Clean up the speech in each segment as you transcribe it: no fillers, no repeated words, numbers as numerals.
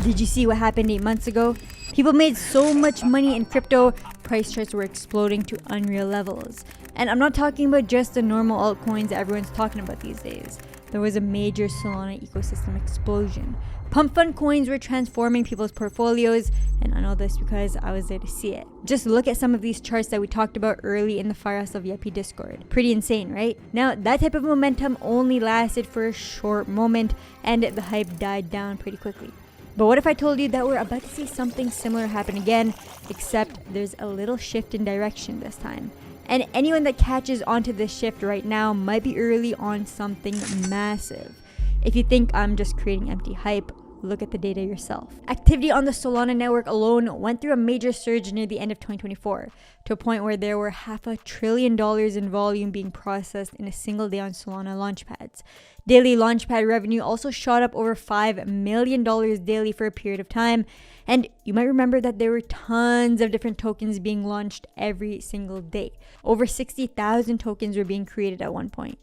Did you see what happened 8 months ago? People made so much money in crypto, price charts were exploding to unreal levels. And I'm not talking about just the normal altcoins that everyone's talking about these days. There was a major Solana ecosystem explosion. Pump fund coins were transforming people's portfolios, and I know this because I was there to see it. Just look at some of these charts that we talked about early in the FireHustle VIP Discord. Pretty insane, right? Now, that type of momentum only lasted for a short moment, and the hype died down pretty quickly. But what if I told you that we're about to see something similar happen again, except there's a little shift in direction this time? And anyone that catches onto this shift right now might be early on something massive. If you think I'm just creating empty hype, look at the data yourself. Activity on the Solana network alone went through a major surge near the end of 2024, to a point where there were $500 billion in volume being processed in a single day on Solana launchpads. Daily launchpad revenue also shot up over $5 million daily for a period of time. And you might remember that there were tons of different tokens being launched every single day. Over 60,000 tokens were being created at one point.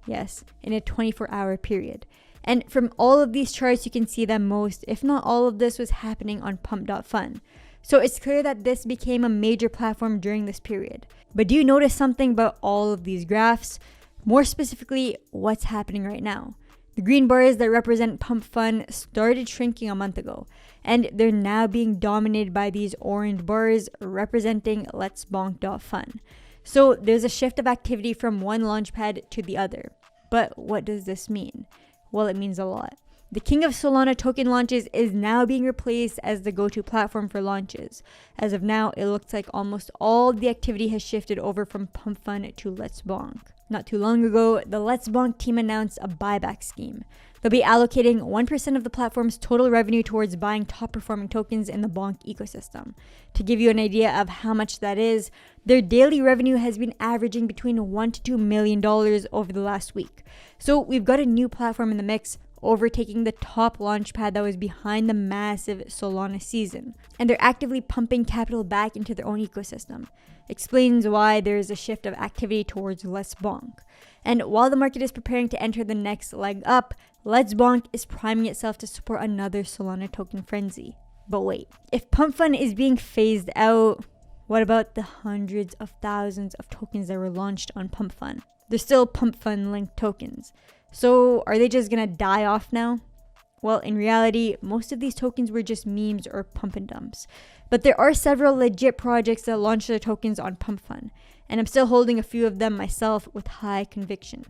Yes, in a 24-hour period. And from all of these charts, you can see that most, if not all of this, was happening on pump.fun. So it's clear that this became a major platform during this period. But do you notice something about all of these graphs? More specifically, what's happening right now? The green bars that represent pump fun started shrinking a month ago, and they're now being dominated by these orange bars representing let's bonk.fun. So there's a shift of activity from one launchpad to the other. But what does this mean? Well, it means a lot. The king of Solana token launches is now being replaced as the go-to platform for launches. As of now, it looks like almost all the activity has shifted over from Pump Fun to Let's Bonk. Not too long ago, the Let's Bonk team announced a buyback scheme. They'll be allocating 1% of the platform's total revenue towards buying top-performing tokens in the Bonk ecosystem. To give you an idea of how much that is, their daily revenue has been averaging between $1 to $2 million over the last week. So we've got a new platform in the mix, overtaking the top launchpad that was behind the massive Solana season. And they're actively pumping capital back into their own ecosystem. Explains why there is a shift of activity towards Let's Bonk. And while the market is preparing to enter the next leg up, Let's Bonk is priming itself to support another Solana token frenzy. But wait, if Pump Fun is being phased out, what about the hundreds of thousands of tokens that were launched on Pump Fun? They're still Pump Fun linked tokens. So are they just gonna die off now? Well, in reality, most of these tokens were just memes or pump and dumps. But there are several legit projects that launch their tokens on Pump Fun, and I'm still holding a few of them myself with high conviction.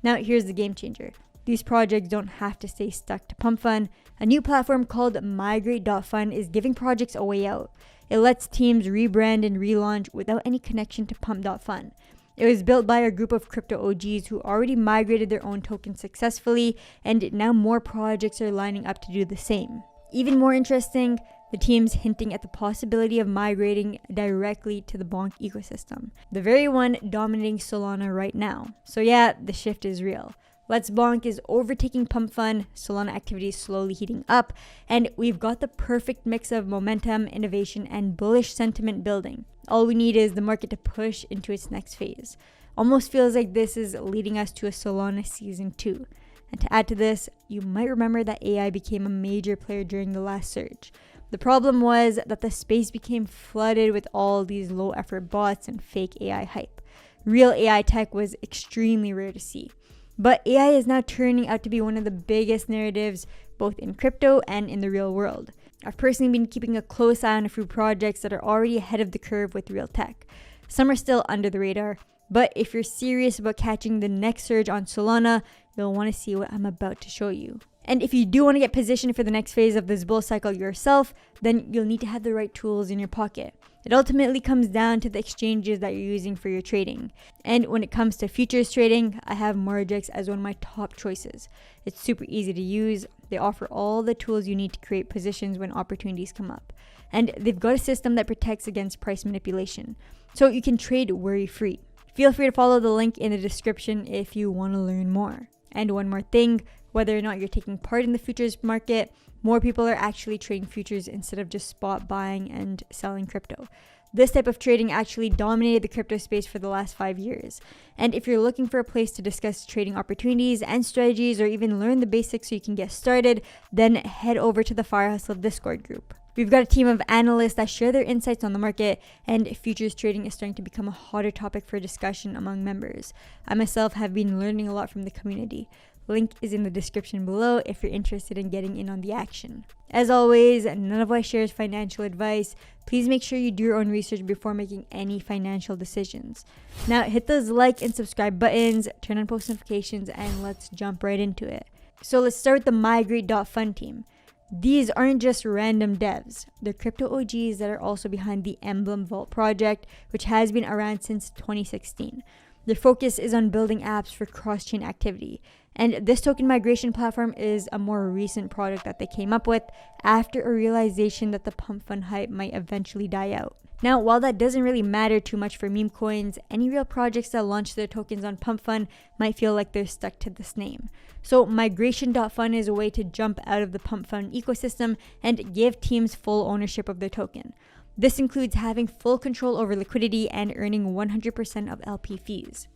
Now here's the game changer. These projects don't have to stay stuck to Pump Fun. A new platform called migrate.fun is giving projects a way out. It lets teams rebrand and relaunch without any connection to pump.fun. It was built by a group of crypto OGs who already migrated their own tokens successfully, and now more projects are lining up to do the same. Even more interesting, the team's hinting at the possibility of migrating directly to the Bonk ecosystem, the very one dominating Solana right now. So yeah, the shift is real. Let's Bonk is overtaking Pump Fun, Solana activity is slowly heating up, and we've got the perfect mix of momentum, innovation, and bullish sentiment building. All we need is the market to push into its next phase. Almost feels like this is leading us to a Solana Season 2. And to add to this, you might remember that AI became a major player during the last surge. The problem was that the space became flooded with all these low-effort bots and fake AI hype. Real AI tech was extremely rare to see. But AI is now turning out to be one of the biggest narratives both in crypto and in the real world. I've personally been keeping a close eye on a few projects that are already ahead of the curve with real tech. Some are still under the radar, but if you're serious about catching the next surge on Solana, you'll want to see what I'm about to show you. And if you do want to get positioned for the next phase of this bull cycle yourself, then you'll need to have the right tools in your pocket. It ultimately comes down to the exchanges that you're using for your trading. And when it comes to futures trading, I have Margex as one of my top choices. It's super easy to use. They offer all the tools you need to create positions when opportunities come up. And they've got a system that protects against price manipulation, so you can trade worry-free. Feel free to follow the link in the description if you want to learn more. And one more thing, whether or not you're taking part in the futures market, more people are actually trading futures instead of just spot buying and selling crypto. This type of trading actually dominated the crypto space for the last 5 years. And if you're looking for a place to discuss trading opportunities and strategies, or even learn the basics so you can get started, then head over to the FireHustle Discord group. We've got a team of analysts that share their insights on the market, and futures trading is starting to become a hotter topic for discussion among members. I myself have been learning a lot from the community. Link is in the description below if you're interested in getting in on the action. As always, none of what I share is financial advice. Please make sure you do your own research before making any financial decisions. Now hit those like and subscribe buttons, turn on post notifications, and let's jump right into it. So let's start with the Migrate.fund team. These aren't just random devs. They're crypto OGs that are also behind the Emblem Vault project, which has been around since 2016. Their focus is on building apps for cross-chain activity. And this token migration platform is a more recent product that they came up with after a realization that the pump fund hype might eventually die out. Now, while that doesn't really matter too much for meme coins, any real projects that launch their tokens on pump fund might feel like they're stuck to this name. So Migration.fund is a way to jump out of the pump fund ecosystem and give teams full ownership of their token. This includes having full control over liquidity and earning 100% of LP fees.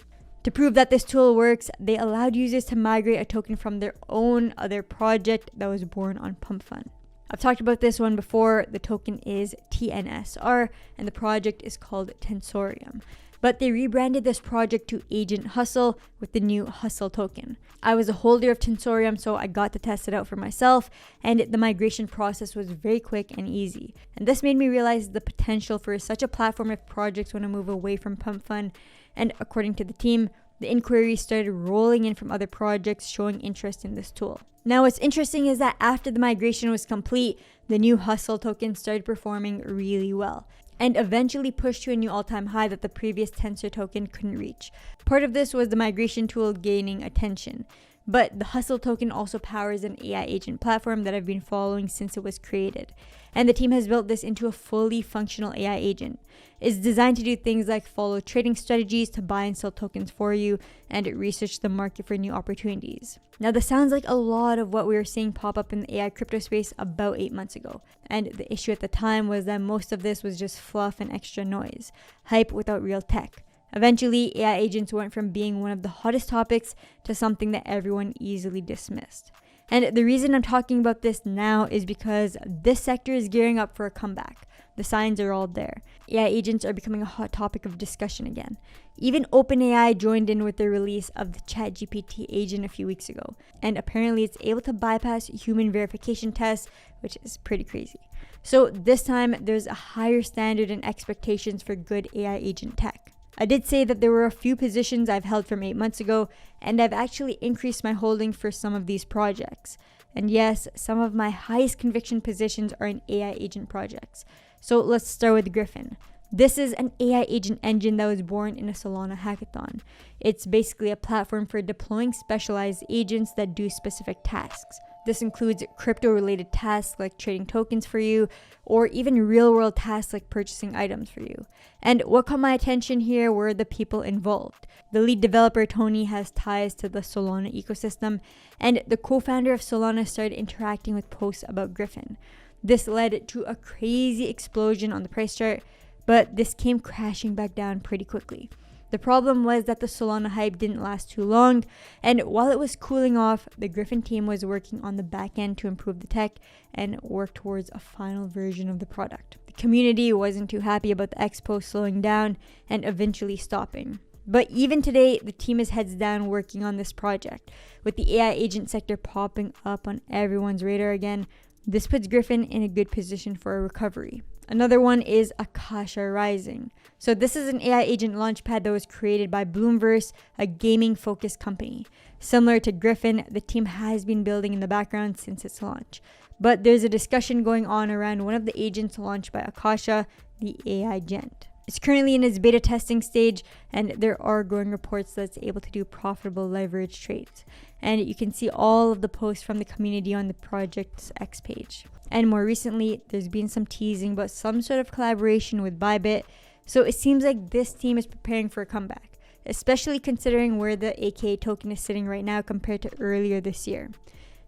To prove that this tool works, they allowed users to migrate a token from their own other project that was born on pump fund. I've talked about this one before. The token is TNSR and the project is called Tensorium. But they rebranded this project to Agent Hustle with the new Hustle token. I was a holder of Tensorium, so I got to test it out for myself, and the migration process was very quick and easy. And this made me realize the potential for such a platform if projects want to move away from pump fund. And according to the team, the inquiries started rolling in from other projects showing interest in this tool. Now, what's interesting is that after the migration was complete, the new Hustle token started performing really well and eventually pushed to a new all-time high that the previous Tensor token couldn't reach. Part of this was the migration tool gaining attention, but the Hustle token also powers an AI agent platform that I've been following since it was created. And the team has built this into a fully functional AI agent. It's designed to do things like follow trading strategies to buy and sell tokens for you and research the market for new opportunities. Now, this sounds like a lot of what we were seeing pop up in the AI crypto space about 8 months ago. And the issue at the time was that most of this was just fluff and extra noise, hype without real tech. Eventually, AI agents went from being one of the hottest topics to something that everyone easily dismissed. And the reason I'm talking about this now is because this sector is gearing up for a comeback. The signs are all there. AI agents are becoming a hot topic of discussion again. Even OpenAI joined in with their release of the ChatGPT agent a few weeks ago. And apparently it's able to bypass human verification tests, which is pretty crazy. So this time there's a higher standard and expectations for good AI agent tech. I did say that there were a few positions I've held from 8 months ago, and I've actually increased my holding for some of these projects. And yes, some of my highest conviction positions are in AI agent projects. So let's start with Griffin. This is an AI agent engine that was born in a Solana hackathon. It's basically a platform for deploying specialized agents that do specific tasks. This includes crypto-related tasks like trading tokens for you, or even real-world tasks like purchasing items for you. And what caught my attention here were the people involved. The lead developer, Tony, has ties to the Solana ecosystem, and the co-founder of Solana started interacting with posts about Griffin. This led to a crazy explosion on the price chart, but this came crashing back down pretty quickly. The problem was that the Solana hype didn't last too long, and while it was cooling off, the Griffin team was working on the back end to improve the tech and work towards a final version of the product. The community wasn't too happy about the expo slowing down and eventually stopping. But even today, the team is heads down working on this project. With the AI agent sector popping up on everyone's radar again, this puts Griffin in a good position for a recovery. Another one is Akasha Rising. So this is an AI agent launchpad that was created by Bloomverse, a gaming-focused company. Similar to Griffin, the team has been building in the background since its launch. But there's a discussion going on around one of the agents launched by Akasha, the AI Gent. It's currently in its beta testing stage, and there are growing reports that it's able to do profitable leverage trades. And you can see all of the posts from the community on the project's X page. And more recently, there's been some teasing about some sort of collaboration with Bybit. So it seems like this team is preparing for a comeback. especially considering where the AKA token is sitting right now compared to earlier this year.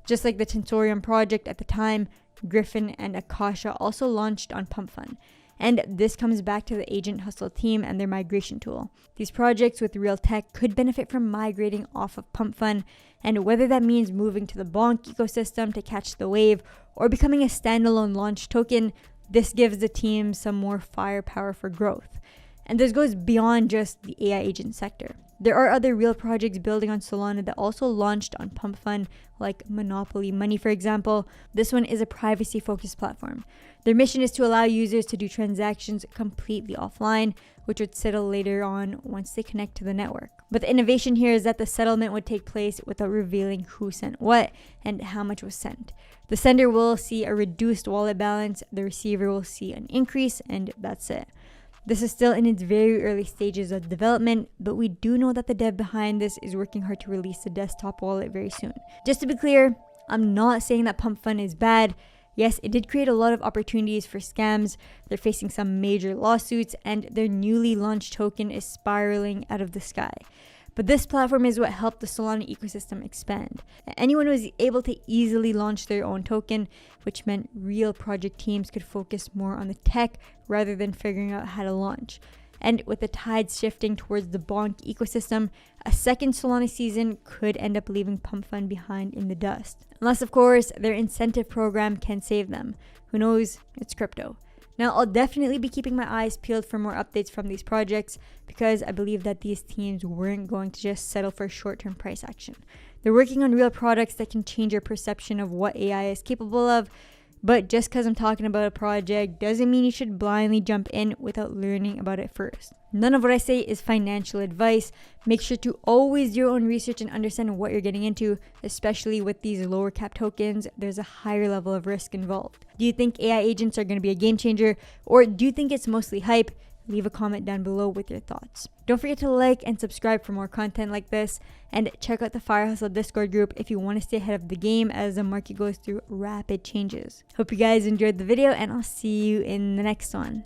Just like the Tensorium project at the time, Griffin and Akasha also launched on PumpFun. And this comes back to the Agent Hustle team and their migration tool. These projects with real tech could benefit from migrating off of PumpFun, and whether that means moving to the Bonk ecosystem to catch the wave or becoming a standalone launch token, this gives the team some more firepower for growth. And this goes beyond just the AI agent sector. There are other real projects building on Solana that also launched on PumpFun, like Monopoly Money, for example. This one is a privacy-focused platform. Their mission is to allow users to do transactions completely offline, which would settle later on once they connect to the network. But the innovation here is that the settlement would take place without revealing who sent what and how much was sent. The sender will see a reduced wallet balance, the receiver will see an increase, and that's it. This is still in its very early stages of development, but we do know that the dev behind this is working hard to release the desktop wallet very soon. Just to be clear, I'm not saying that PumpFun is bad. Yes, it did create a lot of opportunities for scams. They're facing some major lawsuits, and their newly launched token is spiraling out of the sky. But this platform is what helped the Solana ecosystem expand. Anyone was able to easily launch their own token, which meant real project teams could focus more on the tech rather than figuring out how to launch. And with the tides shifting towards the Bonk ecosystem, a second Solana season could end up leaving PumpFun behind in the dust. Unless, of course, their incentive program can save them. Who knows? It's crypto. Now, I'll definitely be keeping my eyes peeled for more updates from these projects because I believe that these teams weren't going to just settle for short-term price action. They're working on real products that can change your perception of what AI is capable of, but just because I'm talking about a project doesn't mean you should blindly jump in without learning about it first. None of what I say is financial advice. Make sure to always do your own research and understand what you're getting into, especially with these lower cap tokens. There's a higher level of risk involved. Do you think AI agents are going to be a game changer, or do you think it's mostly hype? Leave a comment down below with your thoughts. Don't forget to like and subscribe for more content like this, and check out the FireHustle Discord group if you want to stay ahead of the game as the market goes through rapid changes. Hope you guys enjoyed the video, and I'll see you in the next one.